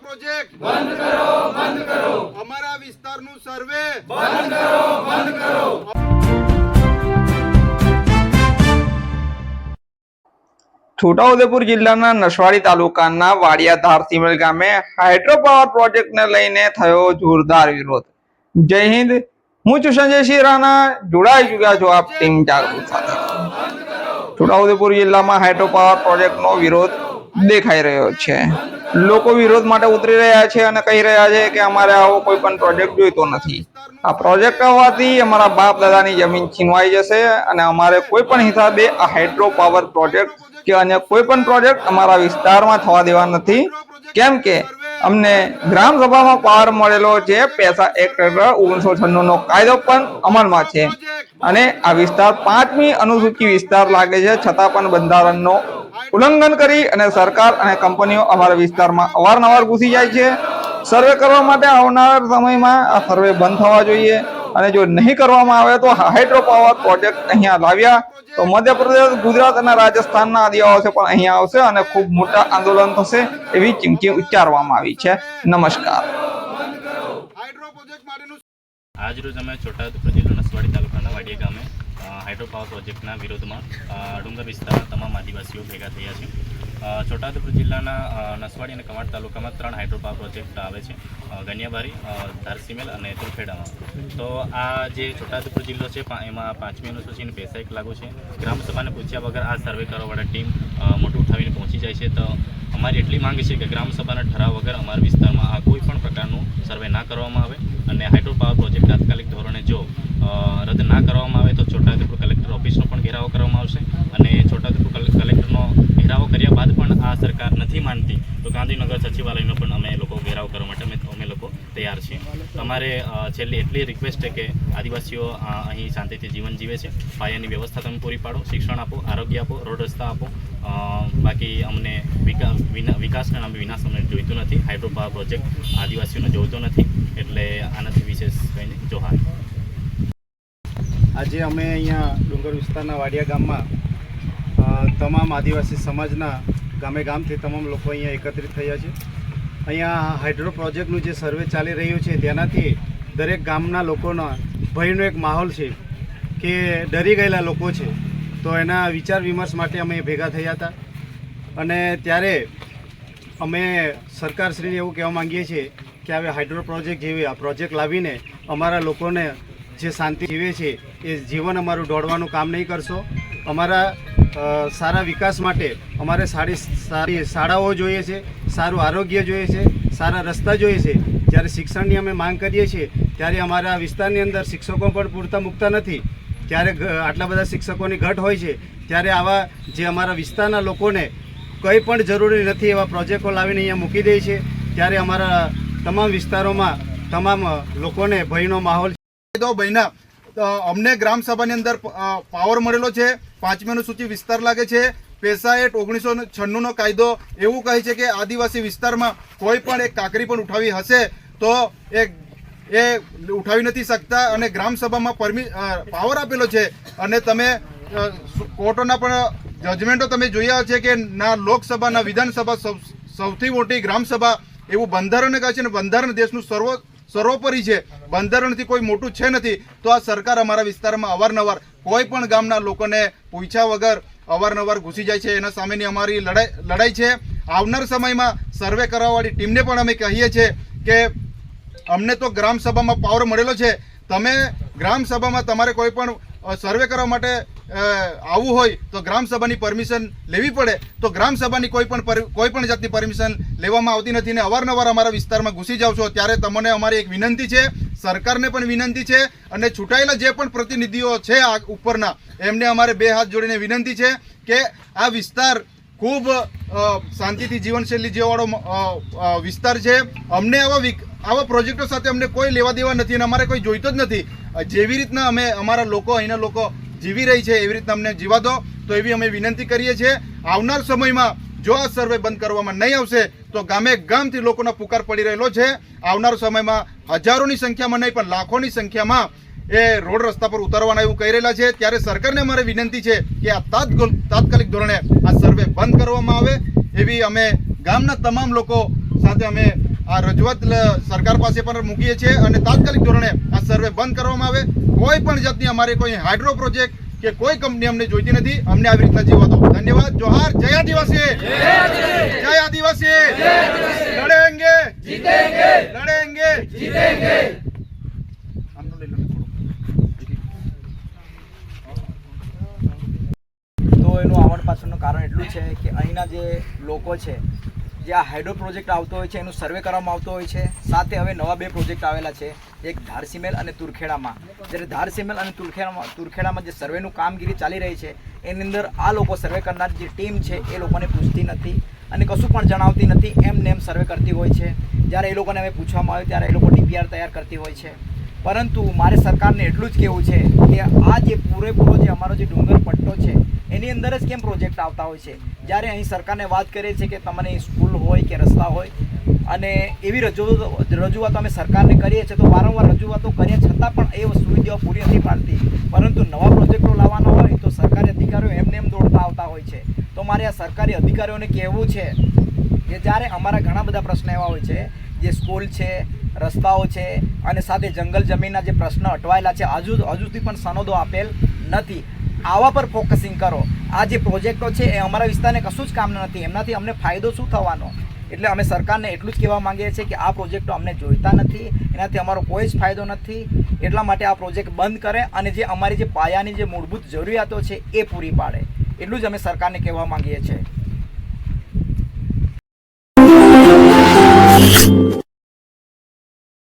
Project બંધ કરો, બંધ કરો. અમારા વિસ્તારનું સર્વે બંધ કરો, બંધ કરો. છોટાઉદેપુર જિલ્લાના નસવાડી તાલુકાના વાડિયા ધારસીમેલ ગામે હાઇડ્રો પાવર પ્રોજેક્ટને લઈને થયો જોરદાર વિરોધ. જય હિન્દ, હું છું સંજયસિંહ રાણા. જોડાઈ ચુક્યા છો આપ ટીમ જાગૃત સાથે. છોટાઉદેપુર જિલ્લામાં હાઇડ્રો પાવર પ્રોજેક્ટનો વિરોધ દેખાઈ રહ્યો છે. લોકો વિરોધ માટે ઉતરી રહ્યા છે અને કહી રહ્યા છે કે અમારે આવો કોઈ પણ પ્રોજેક્ટ જોઈતો નથી. આ પ્રોજેક્ટ આવવાથી અમારા બાપ દાદાની જમીન છીનવાઈ જશે અને અમારે કોઈ પણ હિસાબે આ હાઇડ્રો પાવર પ્રોજેક્ટ કે અન્ય કોઈ પણ પ્રોજેક્ટ અમારા વિસ્તારમાં થવા દેવા નથી. કેમ કે અમને ગ્રામ સભામાં પાવર મળેલો છે. પૈસા એક્ટ 1996 નો કાયદો પણ અમલમાં છે અને આ વિસ્તાર 5મી અનુસૂચિ વિસ્તાર લાગે છે, છતાં પણ બંધારણનો ઉલ્લંઘન કરી અને સરકાર અને કંપનીઓ અમારા વિસ્તારમાં અવારનવાર ઘૂસી જાય છે. સર્વે કરવા માટે આવનાર સમયમાં આ સર્વે બંધ થવા જોઈએ અને જો નહીં કરવામાં આવે તો હાઇડ્રો પાવર પ્રોજેક્ટ અહીંયા લાવ્યા તો મધ્યપ્રદેશ, ગુજરાત અને રાજસ્થાનના આદિવાસીઓ પણ અહીંયા આવશે અને ખૂબ મોટા આંદોલન થશે એવી ચીમકી ઉચ્ચારવામાં આવી છે. નમસ્કાર. આજરોજ અમે છોટાઉદેપુર જિલ્લો નસવાડી તાલુકાના વાડિયા ગામે હાઇડ્રો પાવર પ્રોજેક્ટના વિરોધમાં ડુંગર વિસ્તારના તમામ આદિવાસીઓ ભેગા થયા છે. છોટાઉદેપુર જિલ્લાના નસવાડી અને કવાંટ તાલુકામાં 3 હાઇડ્રો પાવર પ્રોજેક્ટ આવે છે, ગનિયાબારી, ધારસીમેલ અને તુરખેડામાં. તો આ જે છોટાઉદેપુર જિલ્લો છે એમાં 5મી અનુસૂચિની પૈસા એક લાગુ છે. ગ્રામસભાને પૂછ્યા વગર આ સર્વે કરવાવાળા ટીમ મોટું ઉઠાવીને પહોંચી જાય છે. તો અમારી એટલી માંગ છે કે ગ્રામસભાના ઠરાવ વગર અમારા વિસ્તારમાં આ કોઈ પણ પ્રકારનું સર્વે ના કરવામાં આવે અને હાઇડ્રો પાવર પ્રોજેક્ટ તાત્કાલિક ધોરણે જો રદ ના કરવામાં આવે તો છોટાઉદેપુર કલેક્ટર ઓફિસનો પણ ઘેરાવો કરવામાં આવશે અને છોટાઉદેપુર કલેક્ટરનો ઘેરાવો કર્યા બાદ પણ આ સરકાર નથી માનતી તો ગાંધીનગર સચિવાલયનો પણ અમે લોકો ઘેરાવ કરવા માટે અમે લોકો તૈયાર છીએ. અમારે છેલ્લી એટલી રિક્વેસ્ટ છે કે આદિવાસીઓ અહીં શાંતિથી જીવન જીવે છે, પાયાની વ્યવસ્થા તમે પૂરી પાડો, શિક્ષણ આપો, આરોગ્ય આપો, રોડ રસ્તા આપો. બાકી અમને વિકાસના નામે વિનાશ અમને જોઈતું નથી. હાઇડ્રો પાવર પ્રોજેક્ટ આદિવાસીઓને જોઈતો નથી. એટલે આનાથી વિશેષ કંઈ નહીં. જોહાર. આજે અમે અહીંયા ડુંગર વિસ્તારના વાડિયા ગામમાં તમામ આદિવાસી સમાજના ગામેગામથી તમામ લોકો અહીંયા એકત્રિત થયા છે. અહીંયા હાઇડ્રો પ્રોજેક્ટનું જે સર્વે ચાલી રહ્યું છે તેનાથી દરેક ગામના લોકોનો ભયનો એક માહોલ છે કે ડરી ગયેલા લોકો છે. તો એના વિચાર વિમર્શ માટે અમે ભેગા થયા હતા અને ત્યારે અમે સરકારશ્રીને એવું કહેવા માંગીએ છીએ કે હવે હાઇડ્રો પ્રોજેક્ટ જેવી આ પ્રોજેક્ટ લાવીને અમારા લોકોને જે શાંતિ જીવે છે એ જીવન અમારું દોડવાનું કામ નહીં કરશો. અમારા સારા વિકાસ માટે અમારે સારી શાળાઓ જોઈએ છે, સારું આરોગ્ય જોઈએ છે, સારા રસ્તા જોઈએ છે. જ્યારે શિક્ષણની અમે માંગ કરીએ છીએ ત્યારે અમારા વિસ્તારની અંદર શિક્ષકો પણ પૂરતા મૂકતા નથી. ત્યારે આટલા બધા શિક્ષકોની ઘટ હોય છે ત્યારે આવા જે અમારા વિસ્તારના લોકોને કંઈ પણ જરૂરી નથી એવા પ્રોજેક્ટો લાવીને અહીંયા મૂકી દે છે. ત્યારે અમારા તમામ વિસ્તારોમાં તમામ લોકોને ભયનો માહોલ બહેના અમને ગ્રામસભાની અંદર પાવર મળેલો છે. 5મી અનુસૂચિ વિસ્તાર લાગે છે. પૈસા એક્ટ 1996 નો કાયદો એવું કહે છે કે આદિવાસી વિસ્તારમાં કોઈ પણ એક કાંકરી પણ ઉઠાવી હશે તો એ ઉઠાવી નથી શકતા અને ગ્રામસભામાં પાવર આપેલો છે. અને તમે કોર્ટોના પણ જજમેન્ટો તમે જોયા છે કે ના લોકસભા ના વિધાનસભા સૌથી મોટી ગ્રામસભા એવું બંધારણ કહે છે ને બંધારણ દેશનું સર્વોપરી છે. બંધારણથી કોઈ મોટું છે નથી. તો આ સરકાર અમારા વિસ્તારમાં અવારનવાર કોઈ પણ ગામના લોકોને પૂછ્યા વગર અવારનવાર ઘૂસી જાય છે. એના સામેની અમારી લડાઈ છે. આવનાર સમયમાં સર્વે કરવાવાળી ટીમને પણ અમે કહીએ છીએ કે અમને તો ગ્રામસભામાં પાવર મળેલો છે. તમે ગ્રામસભામાં તમારે કોઈ પણ સર્વે કરવા માટે આવવું હોય તો ગ્રામસભાની પરમિશન લેવી પડે. તો ગ્રામસભાની કોઈ પણ જાતની પરમિશન લેવામાં આવતી નથી ને અવારનવાર અમારા વિસ્તારમાં ઘૂસી જાવ છો. ત્યારે તમને અમારી એક વિનંતી છે, સરકારને પણ વિનંતી છે અને છૂટાયેલા જે પણ પ્રતિનિધિઓ છે આ ઉપરના એમને અમારે 2 હાથ જોડીને વિનંતી છે કે આ વિસ્તાર ખૂબ શાંતિથી જીવનશૈલી જીવવાળો વિસ્તાર છે. અમને આવા પ્રોજેક્ટો સાથે અમને કોઈ લેવા દેવા નથી અને અમારે કોઈ જોઈતો જ નથી. જેવી રીતના અમે અમારા લોકો અહીંના લોકો જીવી રહી છે એવી રીતના અમને જીવા દો. તો એવી અમે વિનંતી કરીએ છીએ. આવનાર સમયમાં જો આ સર્વે બંધ કરવામાં નહીં આવશે તો ગામે ગામથી લોકોનો પુકાર પડી રહેલો છે. આવનાર સમયમાં હજારોની સંખ્યામાં નહીં પણ લાખોની સંખ્યામાં એ રોડ રસ્તા પર ઉતરવાના એવું કહી રહેલા છે. ત્યારે સરકારને અમારે વિનંતી છે કે આ તાત્કાલિક ધોરણે આ સર્વે બંધ કરવામાં આવે એવી અમે ગામના તમામ લોકો સાથે અમે આ રજૂઆત સરકાર પાસે પણ મૂકીએ છીએ અને તાત્કાલિક ધોરણે આ સર્વે બંધ કરવામાં આવે. કોઈ પણ જાતની અમારે કોઈ હાઇડ્રો પ્રોજેક્ટ કે કોઈ કંપની અમને જોઈતી નથી. અમને આવી રીતના જીવો તો ધન્યવાદ. જોહાર. જય આદિવાસી. જય આદિવાસી. લડેંગે जीतेंगे લડેંગે. जीतेंगे આમનું લઈ લો ને થોડું. તો એનું આવવા પાછળનું કારણ એટલું છે કે અહીંના જે લોકો છે, જે આ હાઇડ્રો પ્રોજેક્ટ આવતો હોય છે એનું સર્વે કરવામાં આવતો હોય છે. સાથે હવે નવા 2 પ્રોજેક્ટ આવેલા છે, એક ધારસીમેલ અને તુરખેડામાં. જ્યારે ધારસીમેલ અને તુરખેડામાં જે સર્વેનું કામગીરી ચાલી રહી છે એની અંદર આ લોકો સર્વે કરનાર જે ટીમ છે એ લોકોને પૂછતી નથી અને કશું પણ જણાવતી નથી, એમને એમ સર્વે કરતી હોય છે. જ્યારે એ લોકોને હવે પૂછવામાં આવે ત્યારે એ લોકો DPR તૈયાર કરતી હોય છે. પરંતુ મારે સરકારને એટલું જ કહેવું છે કે આ જે પૂરેપૂરો જે અમારો જે ડુંગર પટ્ટો છે એની અંદર જ કેમ પ્રોજેક્ટ આવતા હોય છે, જ્યારે અહીં સરકારને વાત કરીએ છીએ કે તમને સ્કૂલ હોય કે રસ્તા હોય અને એવી રજૂઆતો અમે સરકારને કરીએ છીએ, તો વારંવાર રજૂઆતો કરીએ છતાં પણ એ સુવિધાઓ પૂરી નથી પાડતી. પરંતુ નવા પ્રોજેક્ટો લાવવાના હોય તો સરકારી અધિકારીઓ એમને એમ દોડતા આવતા હોય છે. તો મારે આ સરકારી અધિકારીઓને કહેવું છે કે જ્યારે અમારા ઘણા બધા પ્રશ્ન એવા હોય છે, જે સ્કૂલ છે, રસ્તાઓ છે અને સાથે જંગલ જમીનના જે પ્રશ્ન અટવાયેલા છે, હજુ સુધી પણ સનદો આપેલ નથી. આવા પર ફોકસિંગ કરો. આ જે પ્રોજેક્ટો છે એ અમારા વિસ્તારને કશું જ કામના નથી, એમનાથી અમને ફાયદો શું થવાનો? એટલે અમે સરકારને એટલું જ કહેવા માંગીએ છીએ કે આ પ્રોજેક્ટો અમને જોઈતા નથી, એનાથી અમારો કોઈ જ ફાયદો નથી. એટલા માટે આ પ્રોજેક્ટ બંધ કરે અને જે અમારી જે પાયાની જે મૂળભૂત જરૂરિયાતો છે એ પૂરી પાડે. એટલું જ અમે સરકારને કહેવા માંગીએ છીએ.